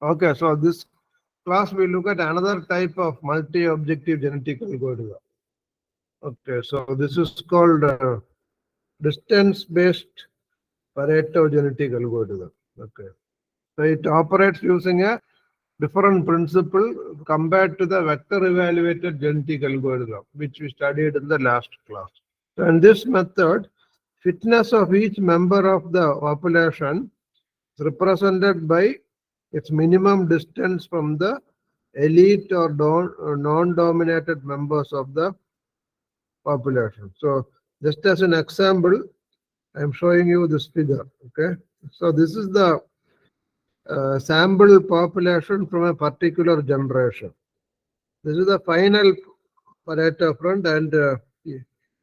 Okay, so this class we look at another type of multi-objective genetic algorithm. Okay, so this is called distance-based Pareto genetic algorithm. Okay, so it operates using a different principle compared to the vector-evaluated genetic algorithm, which we studied in the last class. So in this method, fitness of each member of the population is represented by its minimum distance from the elite or non-dominated members of the population. So just as an example, I am showing you this figure. Okay, so this is the sample population from a particular generation. This is the final Pareto front, and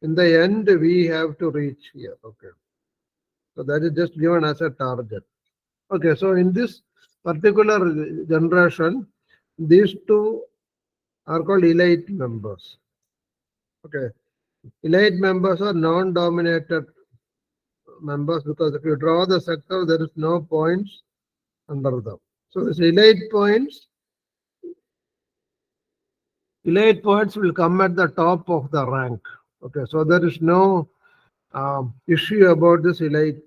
in the end, we have to reach here. Okay, so that is just given as a target. Okay, so in this particular generation, these two are called elite members. Okay, elite members are non-dominated members because if you draw the sector, there is no points under them. So this elite points will come at the top of the rank. Okay, so there is no issue about this elite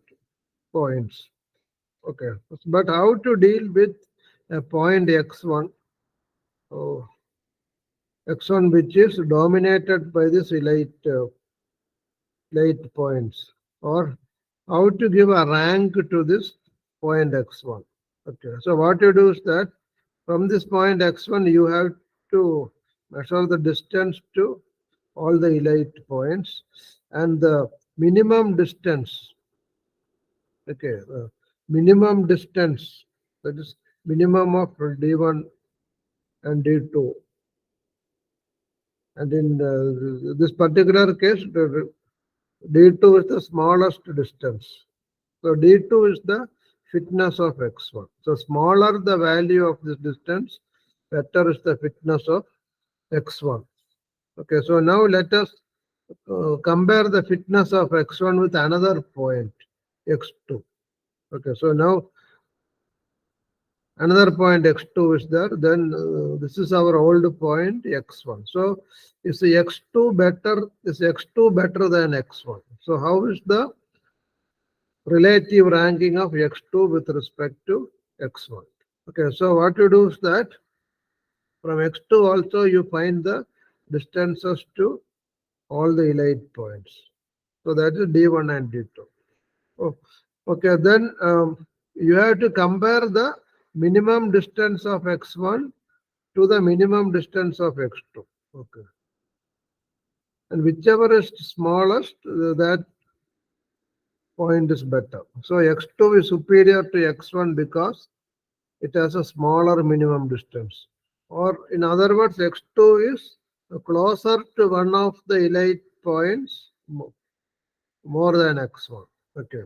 points. Okay, but how to deal with a point x1? Oh, x1 which is dominated by this elite points, or how to give a rank to this point x1. Okay, so what you do is that from this point x1 you have to measure the distance to all the elite points and the minimum distance. Okay, minimum distance, that is minimum of d1 and d2. And in this particular case, d2 is the smallest distance. So d2 is the fitness of x1. So smaller the value of this distance, better is the fitness of x1. Okay, so now let us compare the fitness of x1 with another point, x2. Okay, so now another point x2 is there, then this is our old point x1. So is the x2 better? Is x2 better than x1? So how is the relative ranking of x2 with respect to x1? Okay, so what you do is that from x2 also you find the distances to all the elite points. So that is d1 and d2. Oh, okay, then you have to compare the minimum distance of x1 to the minimum distance of x2. Okay, and whichever is smallest, that point is better. So x2 is superior to x1 because it has a smaller minimum distance. Or in other words, x2 is closer to one of the elite points more than x1. Okay.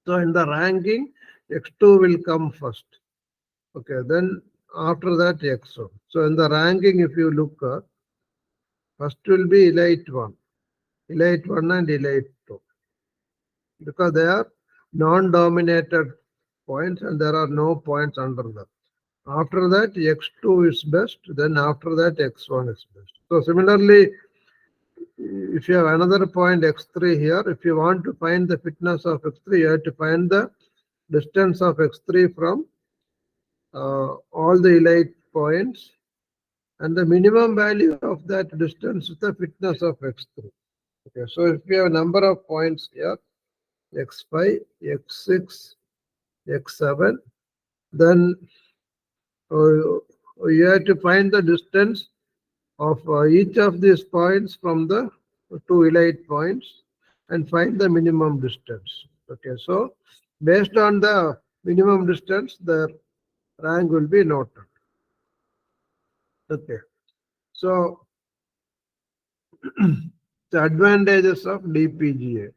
So in the ranking, x2 will come first. Okay, then after that x1. So in the ranking, if you look at, first will be elite 1 and elite 2, because they are non-dominated points and there are no points under them. After that, x2 is best, then after that, x1 is best. So similarly, if you have another point x3 here, if you want to find the fitness of x3, you have to find the distance of x3 from all the elite points, and the minimum value of that distance is the fitness of x3. Okay, so if we have a number of points here, x5, x6, x7, then you have to find the distance of each of these points from the two elite points and find the minimum distance. Okay, so based on the minimum distance, the rank will be noted. Okay, so the advantages of DPGA.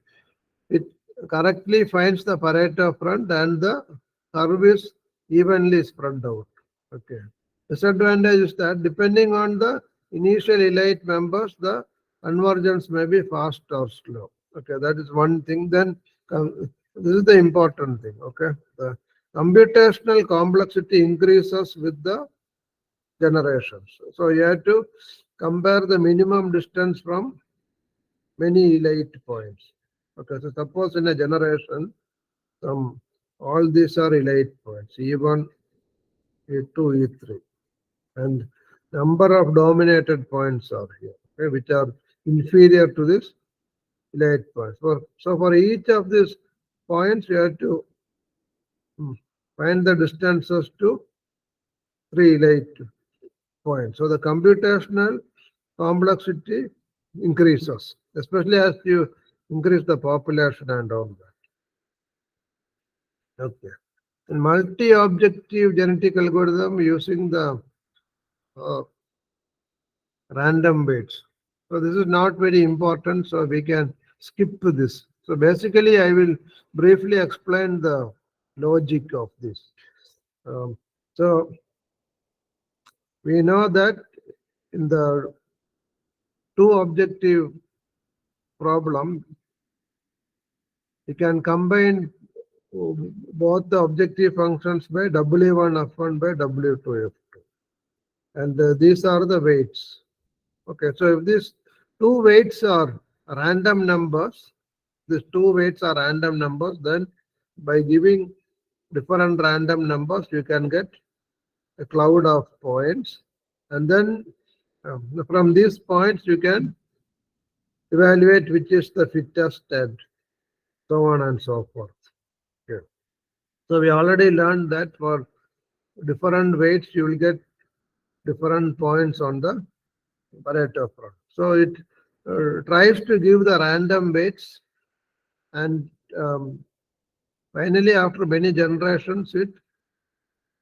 It correctly finds the Pareto front and the curve is evenly spread out. Okay. Disadvantage is that depending on the initial elite members, the convergence may be fast or slow. Okay, that is one thing. Then this is the important thing. Okay, the computational complexity increases with the generations. So you have to compare the minimum distance from many elite points. Okay, so suppose in a generation, all these are elite points, E1, E2, E3, and number of dominated points are here, okay, which are inferior to this elite points. So for each of these points, you have to find the distances to 3 elite points. So the computational complexity increases, especially as you increase the population and all that. Okay. In multi-objective genetic algorithm using the random weights. So this is not very important, so we can skip this. So basically, I will briefly explain the logic of this. So we know that in the two objective problem, you can combine both the objective functions by W1 F1 by W2 F2. And these are the weights. Okay, so if these two weights are random numbers, these two weights are random numbers, then by giving different random numbers, you can get a cloud of points. And then from these points, you can evaluate which is the fittest and so on and so forth. Okay. So we already learned that for different weights, you will get different points on the Pareto front. So it tries to give the random weights, and finally, after many generations, it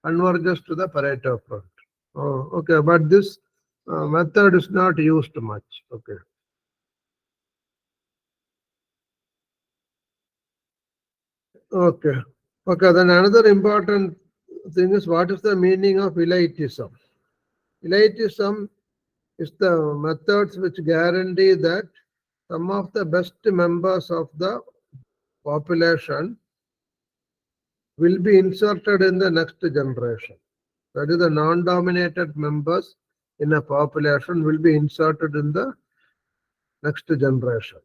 converges to the Pareto front. Oh, okay, but this method is not used much. Okay. Okay. Okay. Then another important thing is, what is the meaning of elitism? Elitism is the methods which guarantee that some of the best members of the population will be inserted in the next generation. That is, the non-dominated members in a population will be inserted in the next generation.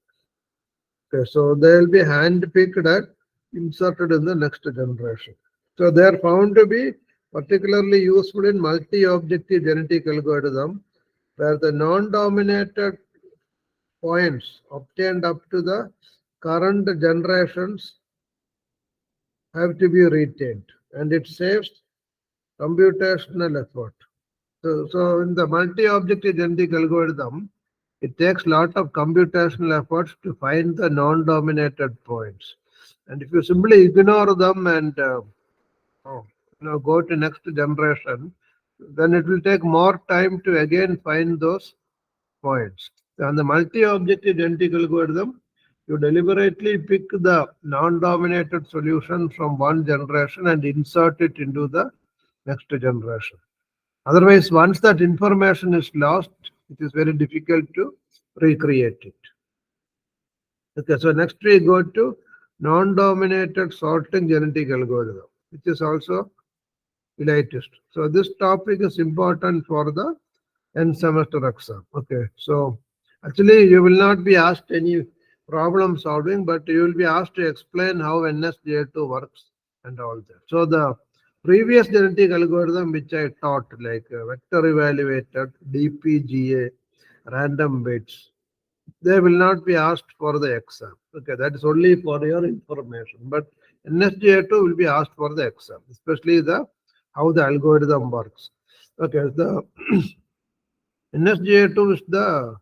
Okay, so they will be handpicked and inserted in the next generation. So they are found to be particularly useful in multi-objective genetic algorithm, where the non-dominated points obtained up to the current generations have to be retained, and it saves computational effort. So in the multi-objective genetic algorithm, it takes a lot of computational efforts to find the non-dominated points. And if you simply ignore them and go to next generation, then it will take more time to again find those points. On the multi-objective genetic algorithm, you deliberately pick the non-dominated solution from one generation and insert it into the next generation. Otherwise, once that information is lost, it is very difficult to recreate it. Okay, so next we go to non-dominated sorting genetic algorithm, which is also elitist. So this topic is important for the end semester exam. Okay, so actually you will not be asked any problem solving, but you will be asked to explain how NSGA2 works and all that. So the previous genetic algorithm which I taught, like vector evaluated, DPGA, random weights, they will not be asked for the exam. Okay, that is only for your information. But NSGA2 will be asked for the exam, especially the how the algorithm works. Okay, the NSGA2 is the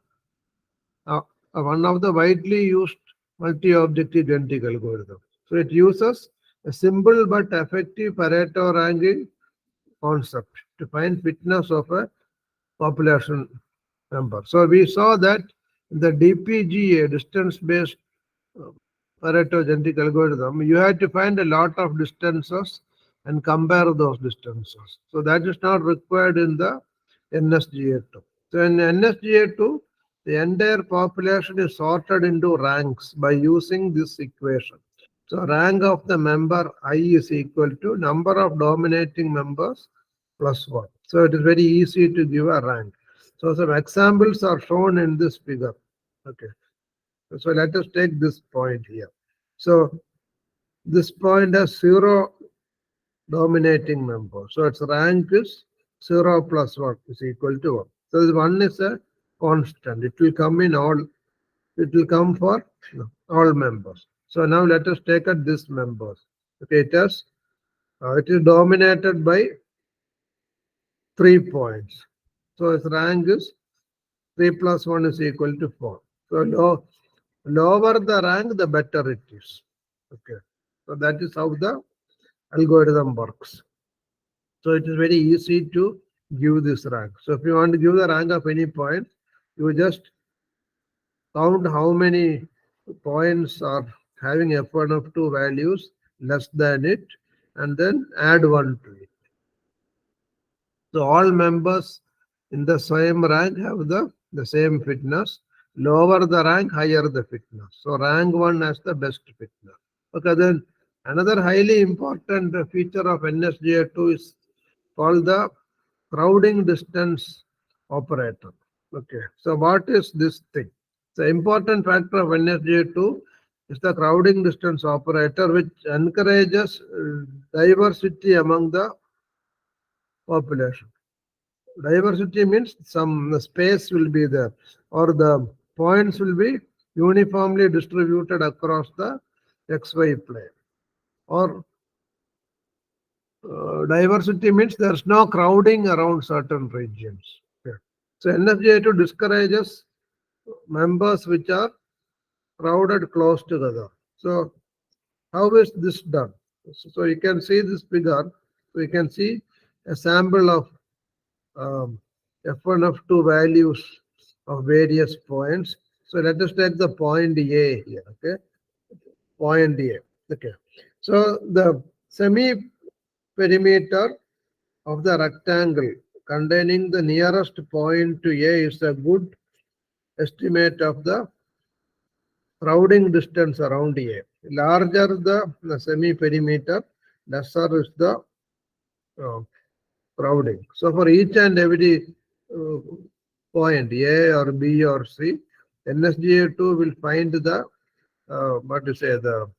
one of the widely used multi-objective genetic algorithm. So it uses a simple but effective Pareto ranking concept to find fitness of a population member. So we saw that the DPGA, distance-based Pareto genetic algorithm, you had to find a lot of distances and compare those distances. So that is not required in the NSGA2. So in NSGA2, the entire population is sorted into ranks by using this equation. So rank of the member I is equal to number of dominating members plus 1. So it is very easy to give a rank. So some examples are shown in this figure. Okay. So let us take this point here. So this point has 0 dominating members. So its rank is 0 plus 1 is equal to 1. So this 1 is a constant. It will come in all, it will come for all members. So now let us take at this members. Okay, it is dominated by 3 points. So its rank is 3 plus 1 is equal to 4. So lower the rank, the better it is. Okay. So that is how the algorithm works. So it is very easy to give this rank. So if you want to give the rank of any point, you just count how many points are having F1, F2 values less than it, and then add 1 to it. So all members in the same rank have the same fitness. Lower the rank, higher the fitness. So rank 1 has the best fitness. Okay, then another highly important feature of NSGA2 is called the crowding distance operator. Okay, so what is this thing? The important factor of NSGA2 is the crowding distance operator, which encourages diversity among the population. Diversity means some space will be there, or the points will be uniformly distributed across the XY plane. Or diversity means there's no crowding around certain regions. Okay. So NSGA2 discourages members which are crowded close together. So how is this done? So you can see this figure. So you can see a sample of F1, F2 values of various points. So let us take the point A here. Okay, point A. Okay. So the semi-perimeter of the rectangle containing the nearest point to A is a good estimate of the crowding distance around A. Larger the semi-perimeter, lesser is the crowding. So for each and every point A or B or C, NSGA2 will find the the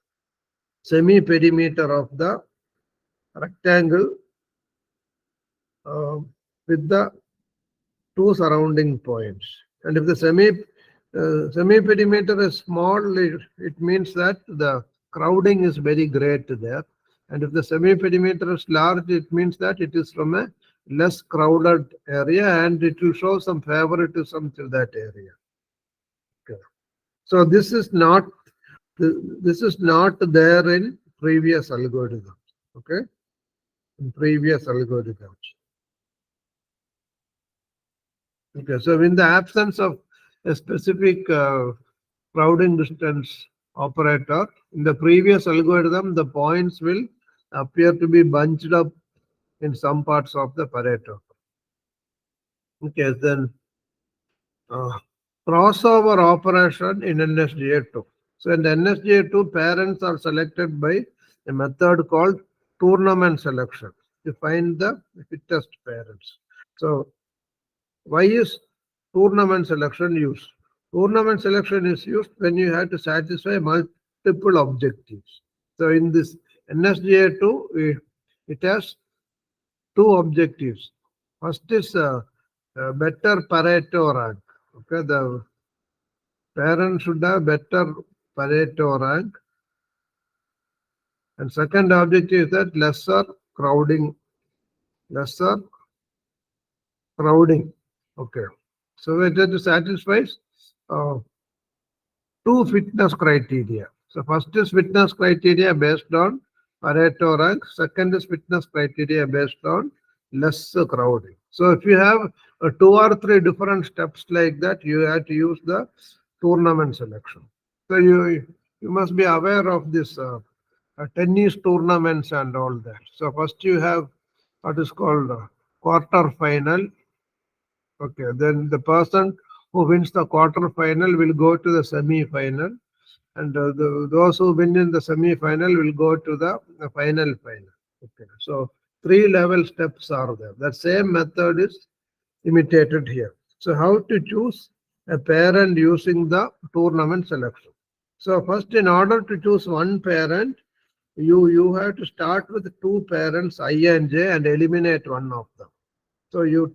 semi-perimeter of the rectangle with the two surrounding points. And if the semi-perimeter is small, it means that the crowding is very great there. And if the semi-perimeter is large, it means that it is from a less crowded area, and it will show some favoritism to that area. Okay. So this is not there in previous algorithms. Okay, in previous algorithms. Okay, so in the absence of a specific crowding distance operator, in the previous algorithm, the points will appear to be bunched up in some parts of the Pareto. Okay, then crossover operation in NSGA2. So in the NSGA2, parents are selected by a method called tournament selection to find the fittest parents. So why is tournament selection used? Tournament selection is used when you have to satisfy multiple objectives. So in this NSGA2, it has two objectives. First is better Pareto rank. Okay, the parent should have better Pareto rank. And second objective is that lesser crowding. Okay. So it has to satisfy two fitness criteria. So first is fitness criteria based on Pareto rank. Second is fitness criteria based on less crowding. So if you have 2 or 3 different steps like that, you have to use the tournament selection. So you must be aware of this tennis tournaments and all that. So first you have what is called quarter final. Okay, then the person who wins the quarter final will go to the semi-final, and those who win in the semi-final will go to the final. Okay, so 3-level steps are there. The same method is imitated here. So how to choose a parent using the tournament selection? So first, in order to choose one parent, you have to start with 2 parents I and J and eliminate one of them. So you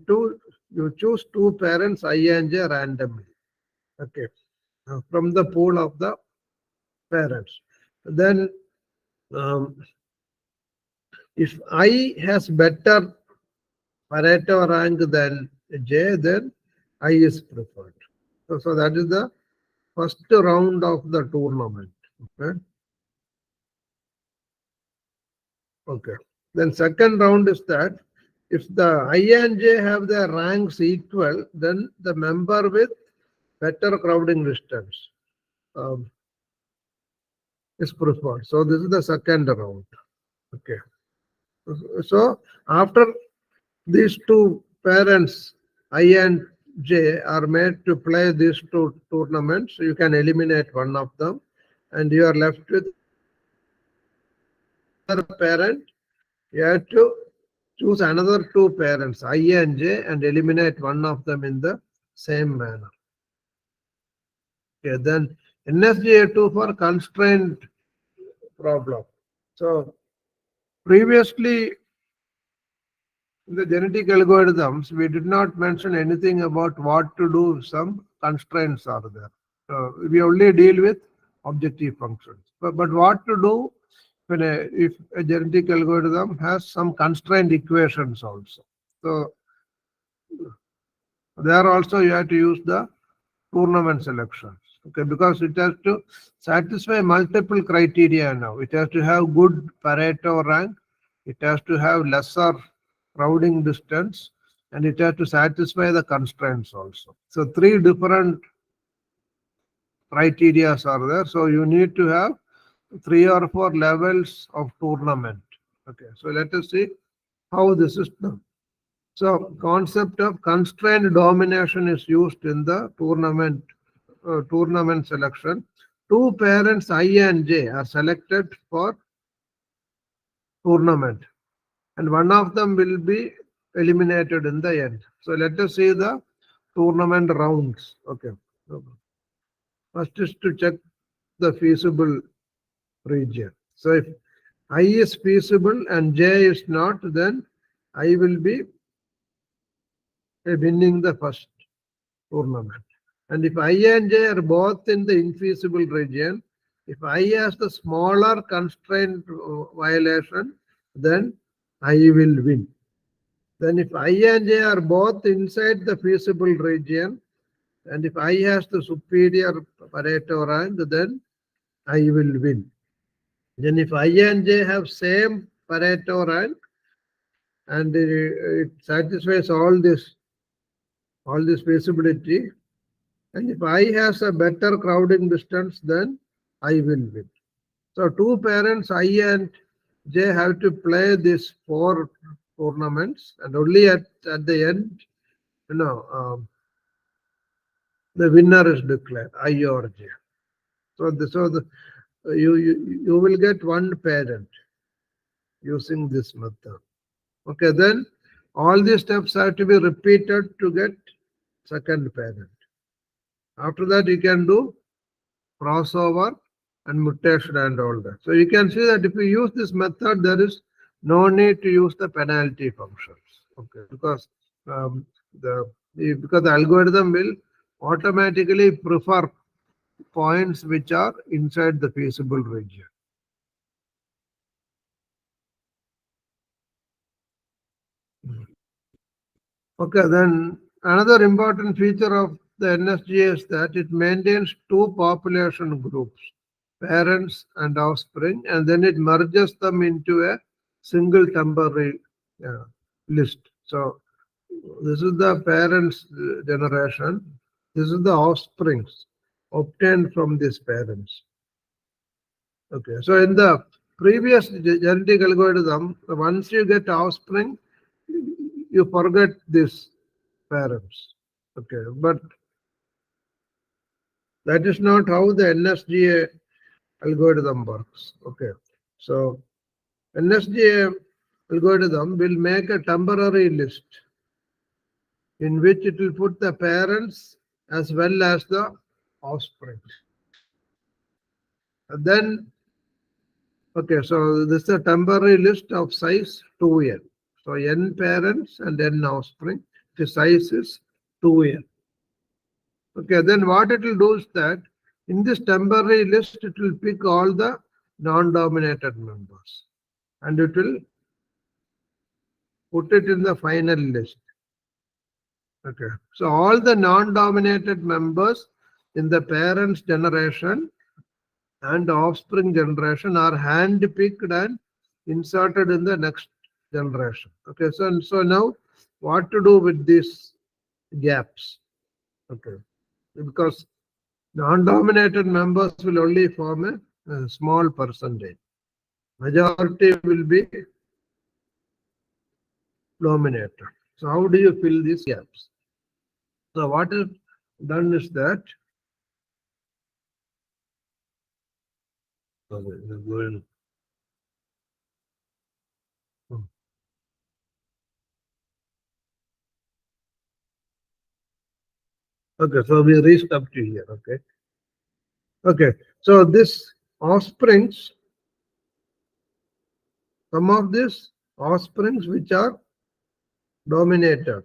choose 2 parents I and J randomly. Okay, from the pool of the parents. Then if I has better Pareto rank than J, then I is preferred. So that is the first round of the tournament. Okay. Okay. Then second round is that if the I and J have their ranks equal, then the member with better crowding distance is preferred. So this is the second round. Okay. So after these 2 parents, I and J, are made to play these 2 tournaments, you can eliminate one of them, and you are left with another parent. You have to choose another 2 parents, I and J, and eliminate one of them in the same manner. Okay, then NSGA2 for constraint problem. So previously, in the genetic algorithms, we did not mention anything about what to do if some constraints are there. We only deal with objective functions. But what to do when if a genetic algorithm has some constraint equations also. So there also you have to use the tournament selections. Okay, because it has to satisfy multiple criteria now. It has to have good Pareto rank, it has to have lesser crowding distance, and it has to satisfy the constraints also. So 3 different criteria are there. So you need to have 3 or 4 levels of tournament. Okay, so let us see how this is done. So concept of constraint domination is used in the tournament selection. 2 parents I and J are selected for tournament, and one of them will be eliminated in the end. So let us see the tournament rounds. Okay. First is to check the feasible region. So if I is feasible and J is not, then I will be winning the first tournament. And if I and J are both in the infeasible region, if I has the smaller constraint violation, then I will win. Then if I and J are both inside the feasible region, and if I has the superior Pareto rank, then I will win. Then if I and J have same Pareto rank, and it satisfies all this feasibility, and if I has a better crowding distance, then I will win. So 2 parents I and J have to play these 4 tournaments, and only at the end, the winner is declared, I or J. So you will get 1 parent using this method. Okay, then all these steps have to be repeated to get second parent. After that, you can do crossover and mutation and all that. So you can see that if you use this method, there is no need to use the penalty functions. Okay, because the algorithm will automatically prefer points which are inside the feasible region. Okay, then another important feature of the NSGA is that it maintains 2 population groups, parents and offspring, and then it merges them into a single temporary list. So this is the parents generation, this is the offsprings obtained from these parents. Okay, so in the previous genetic algorithm, once you get offspring, you forget these parents. Okay, but That is not how the NSGA algorithm works. Okay. So NSGA algorithm will make a temporary list in which it will put the parents as well as the offspring. And then, okay, so this is a temporary list of size 2n. So n parents and n offspring. The size is 2n. Okay, then what it will do is that in this temporary list, it will pick all the non-dominated members and it will put it in the final list. Okay, so all the non-dominated members in the parents generation and offspring generation are hand-picked and inserted in the next generation. Okay, so now what to do with these gaps? Okay, because non-dominated members will only form a small percentage. Majority will be dominated. So how do you fill these gaps? So what is done is that okay, so we reached up to here. Okay. Okay, so this offsprings, some of these offsprings which are dominated,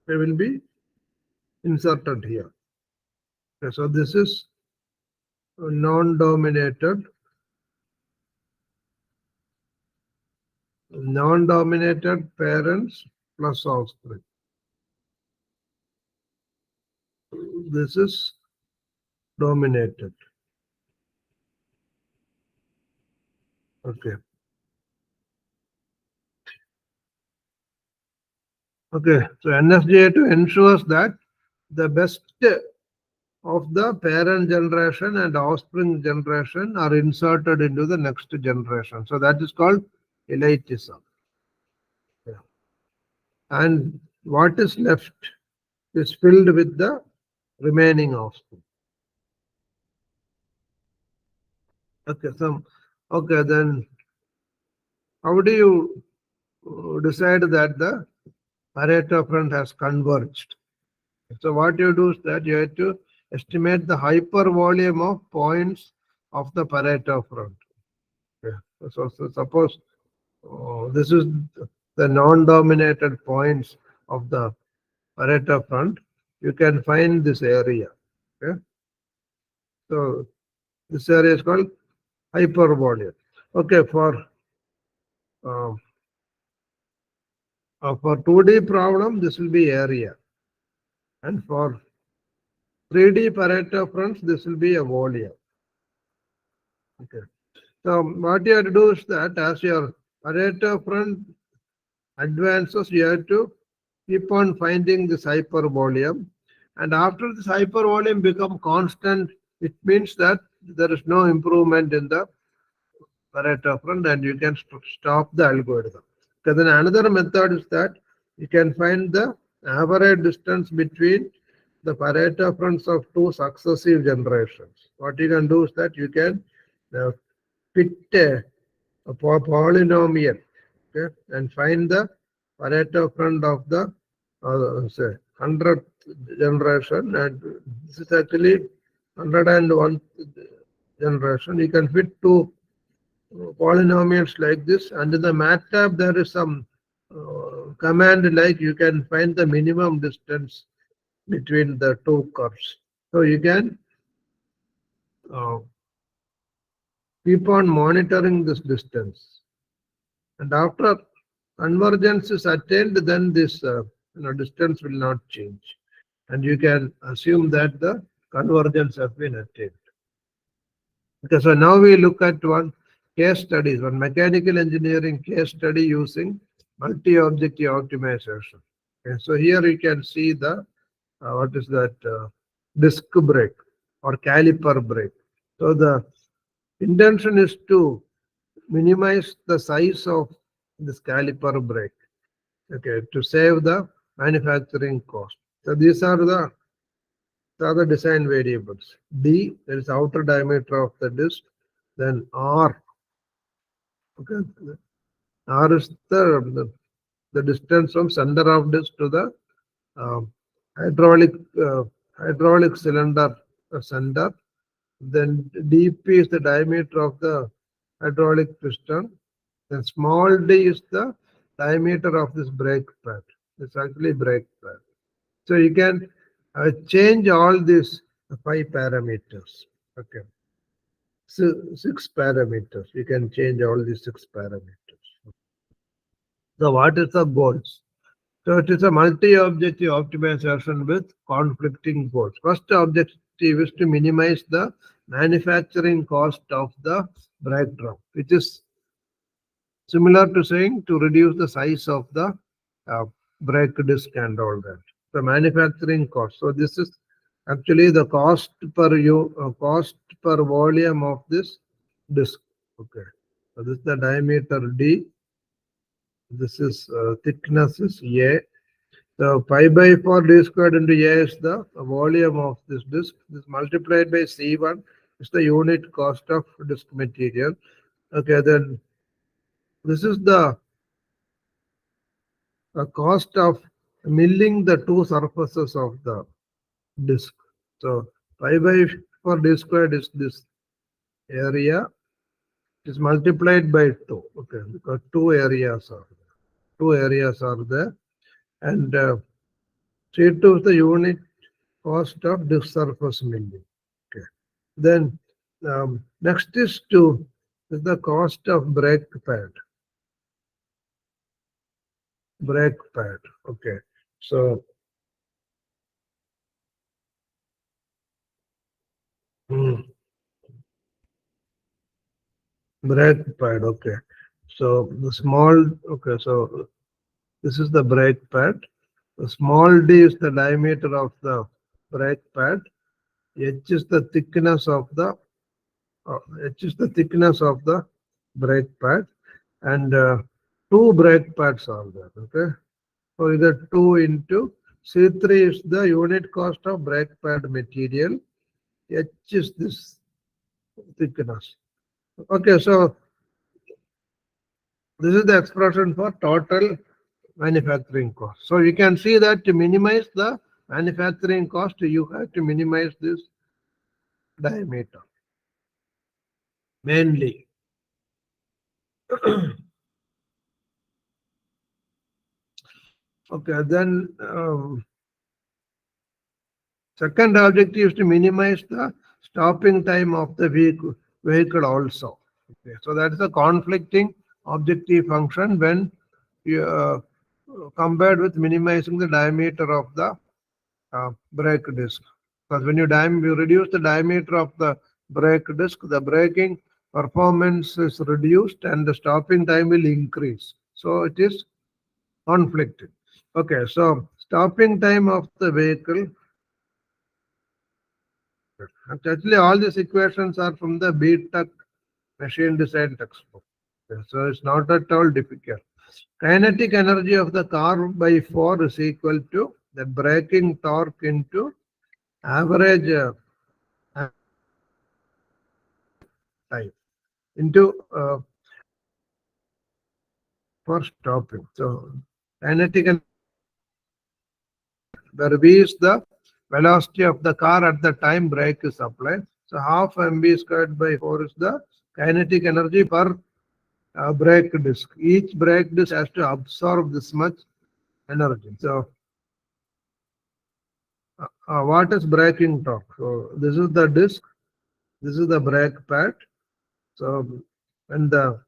they will be inserted here. Okay, so this is non-dominated parents plus offspring. This is dominated. Okay. Okay, so NSGA to ensures that the best of the parent generation and offspring generation are inserted into the next generation. So that is called elitism. Yeah. And what is left is filled with the remaining offspring. Okay, so okay, then how do you decide that the Pareto front has converged? So what you do is that you have to estimate the hypervolume of points of the Pareto front. Okay. So suppose this is the non-dominated points of the Pareto front. You can find this area. Okay. So this area is called hypervolume. Okay, for 2D problem, this will be area. And for 3D Pareto fronts, this will be a volume. Okay. So what you have to do is that as your Pareto front advances, you have to keep on finding this hypervolume. And after this hypervolume become constant, it means that there is no improvement in the Pareto front and you can stop the algorithm. Because then another method is that you can find the average distance between the Pareto fronts of two successive generations. What you can do is that you can fit a polynomial, okay, and find the Pareto front of the say 100th generation, and this is actually 101th generation. You can fit two polynomials like this, and in the MATLAB there is some command like you can find the minimum distance between the two curves. So you can keep on monitoring this distance, and after convergence is attained, then this distance will not change, and you can assume that the convergence has been attained. Okay, so now we look at one case studies, one mechanical engineering case study using multi-objective optimization. Okay, so here you can see the what is that disc brake or caliper brake. So the intention is to minimize the size of this caliper brake, okay, to save the manufacturing cost. So these are the The other design variables. D, that is outer diameter of the disc. Then R. Okay. R is the distance from center of disc to the um, hydraulic hydraulic cylinder center. Then dp is the diameter of the hydraulic piston. Then small d is the diameter of this brake pad. It's actually brake pad. So you can change all these 5 parameters. Okay. So 6 parameters. You can change all these 6 parameters. So what is the goals? So it is a multi-objective optimization with conflicting goals. First objective is to minimize the manufacturing cost of the brake drum, which is similar to saying to reduce the size of the uh, brake disc and all that. The manufacturing cost. So this is actually the cost per volume of this disc. Okay. So this is the diameter D. This is thickness is A. So pi by 4 d squared into A is the volume of this disc. This multiplied by C1 is the unit cost of disc material. Okay, then this is the cost of milling the two surfaces of the disc. So pi by 4 d squared is this area. It is multiplied by 2. Okay, because two areas are there. And C2 is the unit cost of disc surface milling. Okay. Then next is the cost of brake pad. Brake pad. Okay. So brake pad. Okay. So the small. Okay. So this is the brake pad. The small d is the diameter of the brake pad. H is the thickness of the brake pad, and 2 brake pads are there. Okay, so either 2 into C3 is the unit cost of brake pad material. H is this thickness. Okay, so this is the expression for total manufacturing cost. So you can see that to minimize the manufacturing cost, you have to minimize this diameter mainly. Okay, then second objective is to minimize the stopping time of the vehicle also. Okay, so that is a conflicting objective function when you compared with minimizing the diameter of the brake disc. Because when you reduce the diameter of the brake disc, the braking performance is reduced and the stopping time will increase. So it is conflicting. Okay, so stopping time of the vehicle. Actually, all these equations are from the BTech machine design textbook. Okay, so it's not at all difficult. Kinetic energy of the car by 4 is equal to the braking torque into average time into for stopping. So kinetic energy where V is the velocity of the car at the time brake is applied. So half mv squared by 4 is the kinetic energy per brake disc. Each brake disc has to absorb this much energy. So what is braking torque? So this is the disc. This is the brake pad. So when the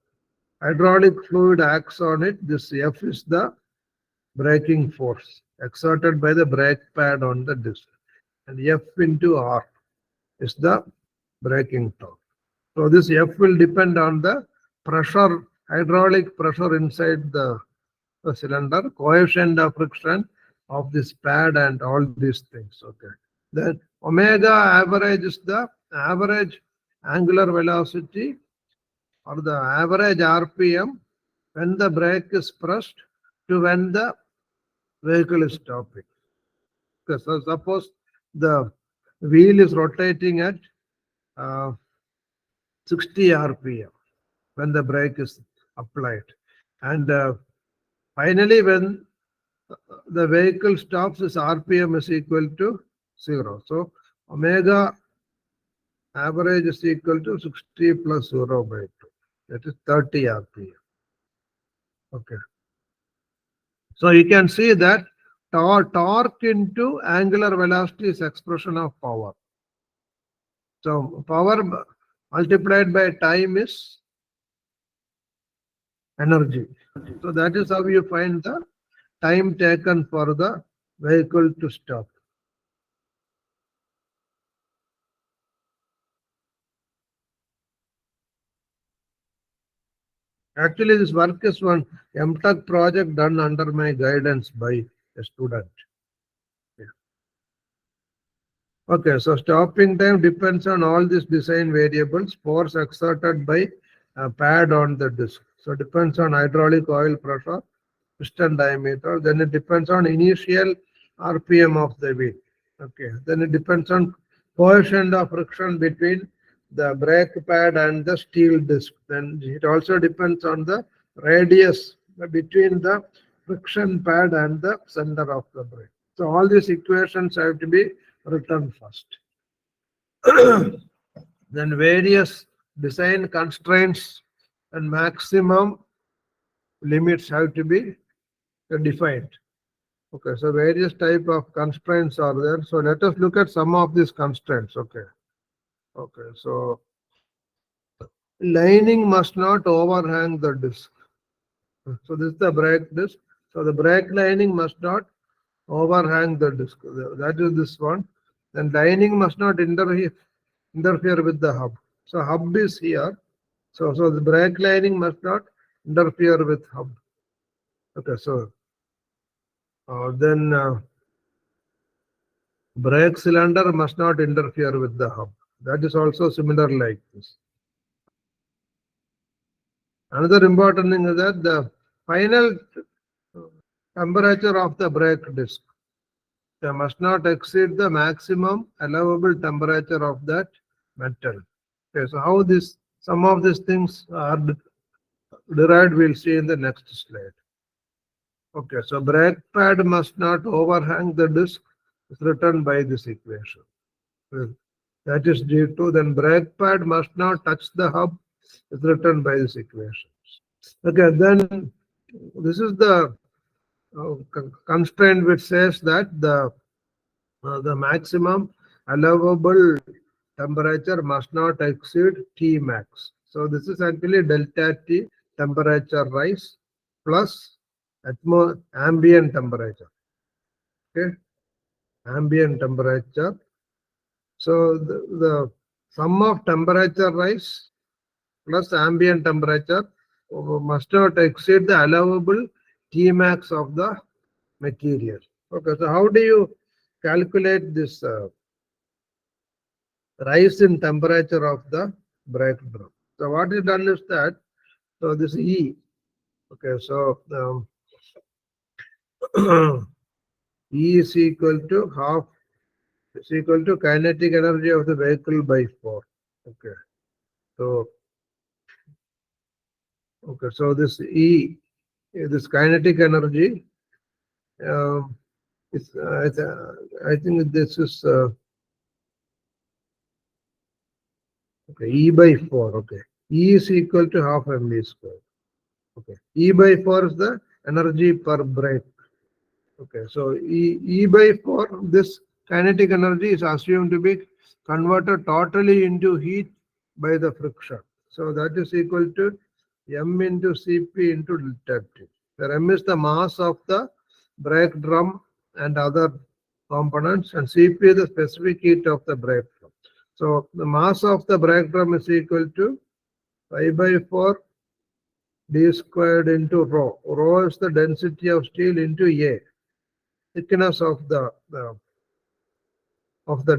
hydraulic fluid acts on it, this F is the braking force exerted by the brake pad on the disc. And F into R is the braking torque. So this F will depend on the pressure, hydraulic pressure inside the cylinder, coefficient of friction of this pad and all these things. Okay. Then omega average is the average angular velocity or the average RPM when the brake is pressed to when the vehicle is stopping. Okay, so suppose the wheel is rotating at 60 RPM when the brake is applied. And finally, when the vehicle stops, its RPM is equal to 0. So omega average is equal to 60 plus 0 by 2. That is 30 RPM. Okay. So you can see that torque into angular velocity is expression of power. So power multiplied by time is energy. So that is how you find the time taken for the vehicle to stop. Actually, this work is one MTech project done under my guidance by a student. Yeah. Okay, so stopping time depends on all these design variables, force exerted by a pad on the disc. So it depends on hydraulic oil pressure, piston diameter, then it depends on initial RPM of the wheel. Okay, then it depends on coefficient of friction between the brake pad and the steel disc. Then it also depends on the radius between the friction pad and the center of the brake. So all these equations have to be written first. Then various design constraints and maximum limits have to be defined. Okay, so various type of constraints are there. So let us look at some of these constraints. Okay. Okay, so lining must not overhang the disc. So this is the brake disc. So the brake lining must not overhang the disc. That is this one. Then lining must not interfere with the hub. So hub is here. So the brake lining must not interfere with hub. Okay, so then brake cylinder must not interfere with the hub. That is also similar like this. Another important thing is that the final temperature of the brake disc must not exceed the maximum allowable temperature of that metal. Okay, so how some of these things are derived, we'll see in the next slide. Okay, so brake pad must not overhang the disc. It's written by this equation. That is D2. Then brake pad must not touch the hub. It's written by this equation. Okay, then this is the constraint which says that the maximum allowable temperature must not exceed T max. So this is actually delta T temperature rise plus ambient temperature. Okay, ambient temperature. So the sum of temperature rise plus ambient temperature must not exceed the allowable T max of the material. Okay, so how do you calculate this rise in temperature of the brake drum? So what is done is that, so this E, okay, so E is equal to half, is equal to kinetic energy of the vehicle by 4. Okay, so this E, this kinetic energy, I think this is okay, E by 4. Okay, E is equal to half mv square. Okay, E by 4 is the energy per brake. Okay, so E by 4, this kinetic energy is assumed to be converted totally into heat by the friction. So that is equal to M into Cp into delta T, where M is the mass of the brake drum and other components, and Cp is the specific heat of the brake drum. So the mass of the brake drum is equal to pi by 4 d squared into rho. Rho is the density of steel into A, thickness of the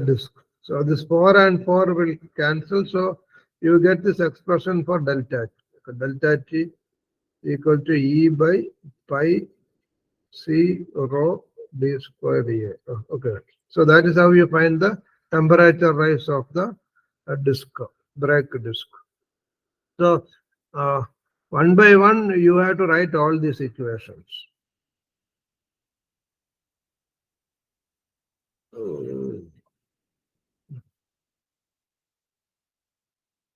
disc. So this 4 and 4 will cancel. So you get this expression for delta T. Delta T equal to E by pi C rho d squared A. Okay. So that is how you find the temperature rise of the disk, brake disk. So one by one, you have to write all these equations.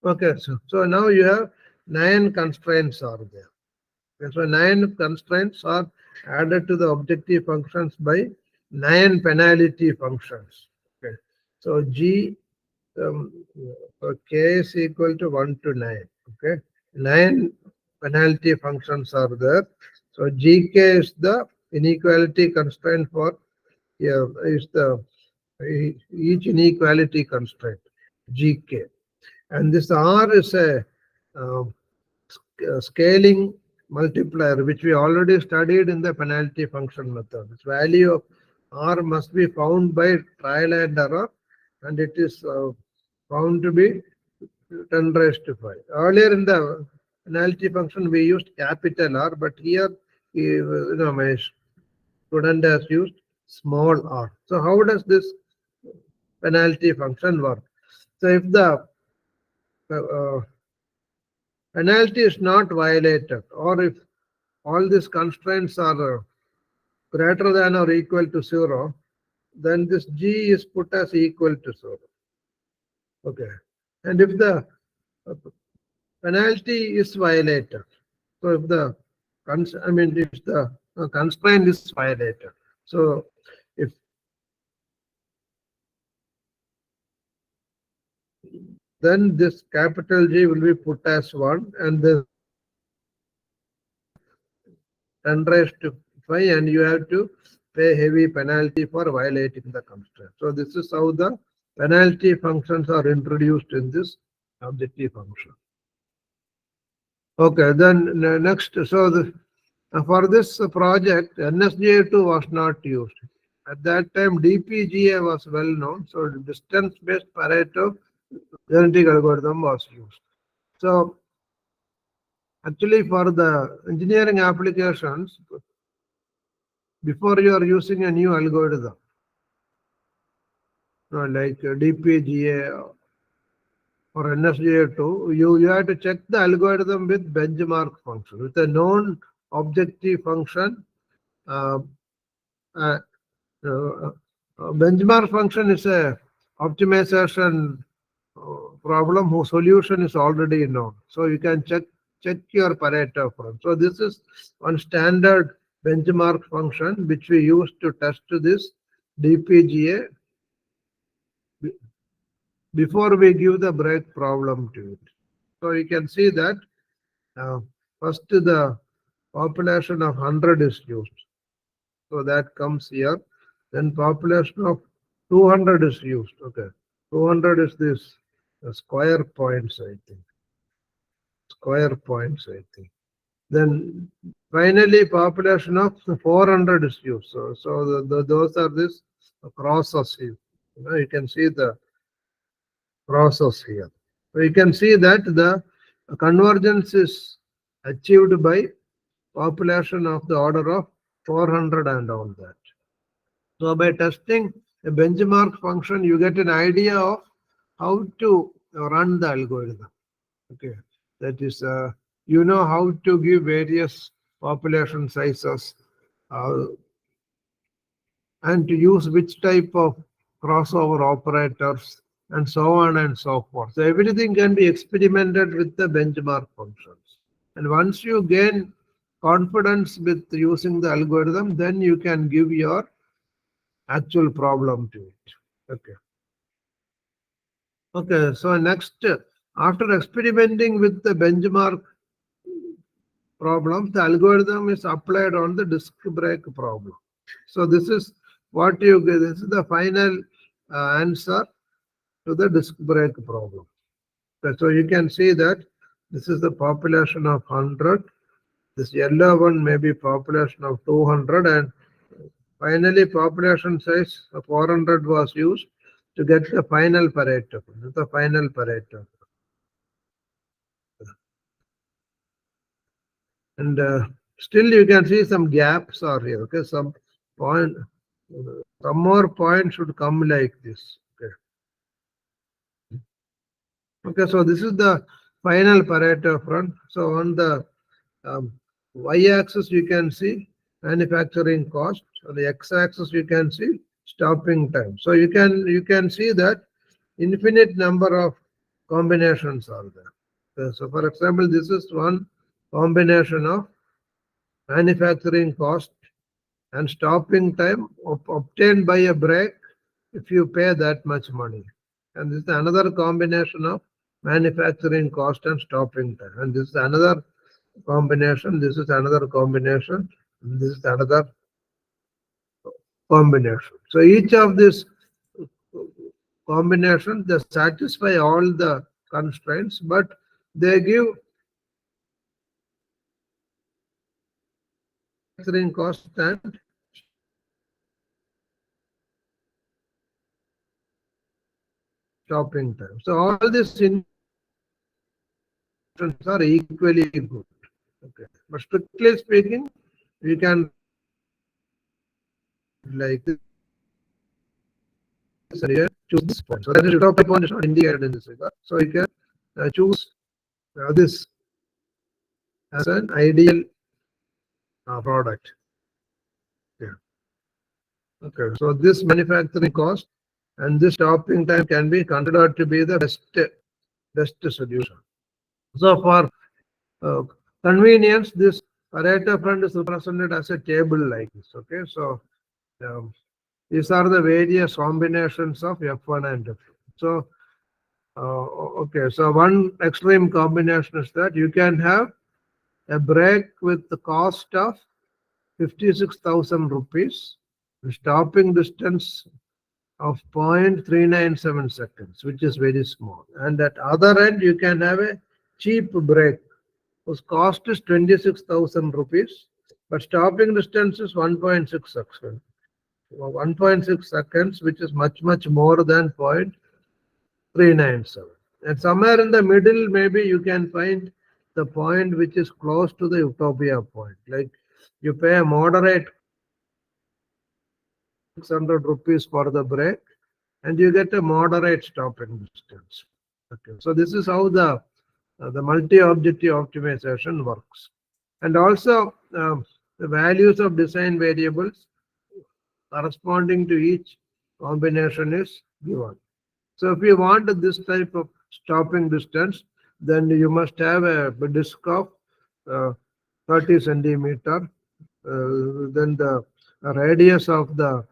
Okay, so now you have 9 constraints are there. Okay, so 9 constraints are added to the objective functions by 9 penalty functions. Okay, so G K is equal to 1 to 9. Okay, 9 penalty functions are there. So GK is the inequality constraint for is the each inequality constraint GK, and this R is a scaling multiplier which we already studied in the penalty function method. This value of R must be found by trial and error, and it is found to be 10 raised to 5. Earlier in the penalty function we used capital R, but here my student has used small r. So how does this penalty function work? So if the penalty is not violated, or if all these constraints are greater than or equal to 0, then this G is put as equal to 0. Okay. And if the penalty is violated, so if the if the constraint is violated, so if then this capital G will be put as 1, and then 10 raised to 5, and you have to pay heavy penalty for violating the constraint. So this is how the penalty functions are introduced in this objective function. Okay, then next, so for this project, NSGA2 was not used. At that time, DPGA was well known, so distance-based Pareto genetic algorithm was used. So actually, for the engineering applications, before you are using a new algorithm, like DPGA or NSGA2, you have to check the algorithm with benchmark function. With a known objective function, benchmark function is a optimization problem whose solution is already known. So you can check your Pareto from. So this is one standard benchmark function which we use to test this DPGA before we give the brake problem to it. So you can see that first the population of 100 is used. So that comes here. Then population of 200 is used. Okay. 200 is this square points, I think. Square points, I think. Then finally population of 400 is used. So those are this crosses here. You can see the crosses here. So you can see that the convergence is achieved by population of the order of 400 and all that. So by testing a benchmark function, you get an idea of how to run the algorithm. Okay, that is, you know how to give various population sizes and to use which type of crossover operators and so on and so forth. So everything can be experimented with the benchmark functions. And once you gain confidence with using the algorithm, then you can give your actual problem to it. Okay. Okay, so next, after experimenting with the benchmark problem, the algorithm is applied on the disk brake problem. So this is what you get. This is the final answer to the disk brake problem. Okay, so you can see that this is the population of 100. This yellow one may be population of 200, and finally population size of 400 was used to get the final Pareto. The final Pareto. And still you can see some gaps are here. Okay, some more points should come like this. Okay, Okay, so this is the final Pareto front. So on the y-axis you can see manufacturing cost. On the x-axis you can see stopping time. So you can see that infinite number of combinations are there. So for example, this is one combination of manufacturing cost and stopping time obtained by a break if you pay that much money. And this is another combination of manufacturing cost and stopping time. And this is another combination, this is another combination, and this is another combination. So each of these combinations, they satisfy all the constraints, but they give manufacturing cost and stopping time. So all these are equally good. Okay, but strictly speaking, we can like this here, choose this point. So that is utopia point is not indicated in this regard. So you can choose this as an ideal product. Yeah. Okay, so this manufacturing cost and this stopping time can be considered to be the best solution. So for convenience, this Pareto front is represented as a table like this. Okay, so these are the various combinations of F1 and F2. So okay, so one extreme combination is that you can have a break with the cost of 56,000 rupees, the stopping distance of 0.397 seconds, which is very small. And at other end, you can have a cheap break whose cost is 26,000 rupees, but stopping distance is 1.6 seconds. 1.6 seconds, which is much more than 0.397. And somewhere in the middle, maybe you can find the point which is close to the utopia point. Like you pay a moderate 600 rupees for the break and you get a moderate stopping distance. Okay, so this is how the multi-objective optimization works. And also the values of design variables corresponding to each combination is given. So if you want this type of stopping distance, then you must have a disk of 30 centimeter. Then the radius of the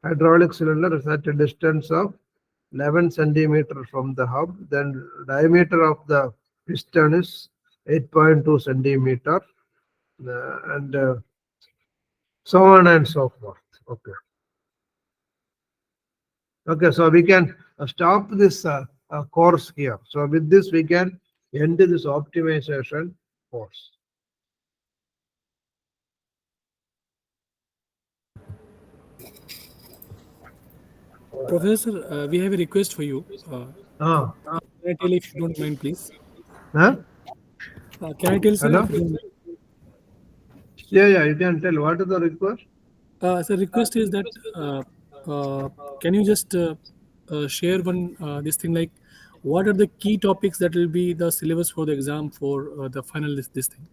hydraulic cylinder is at a distance of 11 centimeter from the hub. Then diameter of the piston is 8.2 centimeter, and so on and so forth. Okay. Okay, so we can stop this course here. So with this, we can end this optimization course. Professor, we have a request for you. Can I tell if you don't mind, please? Huh? Can I tell, sir, Hello? if you don't mind? Yeah, you can tell. What is the request? So request is that can you just share one this thing like what are the key topics that will be the syllabus for the exam for the final this thing?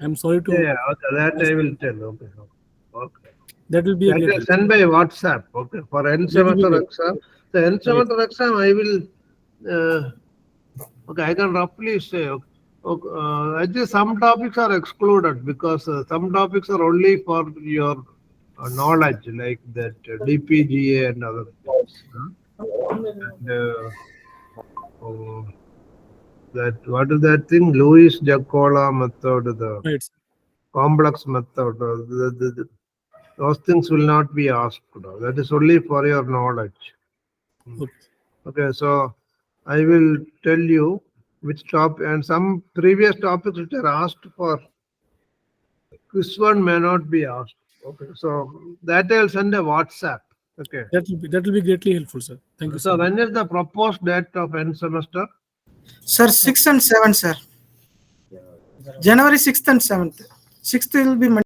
I'm sorry to Yeah, okay, that I will tell. Okay. that will be a That great will help. send by WhatsApp. Okay, for end That will be semester great. exam. The end Right. semester exam, I will. Okay, I can roughly say. Okay, actually, some topics are excluded because some topics are only for your knowledge, like that DPGA and other things. And, that what is that thing? Louis Jacola method, the Right. Sir. complex method. Those things will not be asked. That is only for your knowledge. Okay. Okay, so I will tell you which topic and some previous topics which are asked for. This one may not be asked. Okay, so that I'll send a WhatsApp. Okay. That will be greatly helpful, sir. Thank you so So much. when is the proposed date of end semester? Sir, 6th and 7th, sir. January 6th and 7th. 6th will be Monday.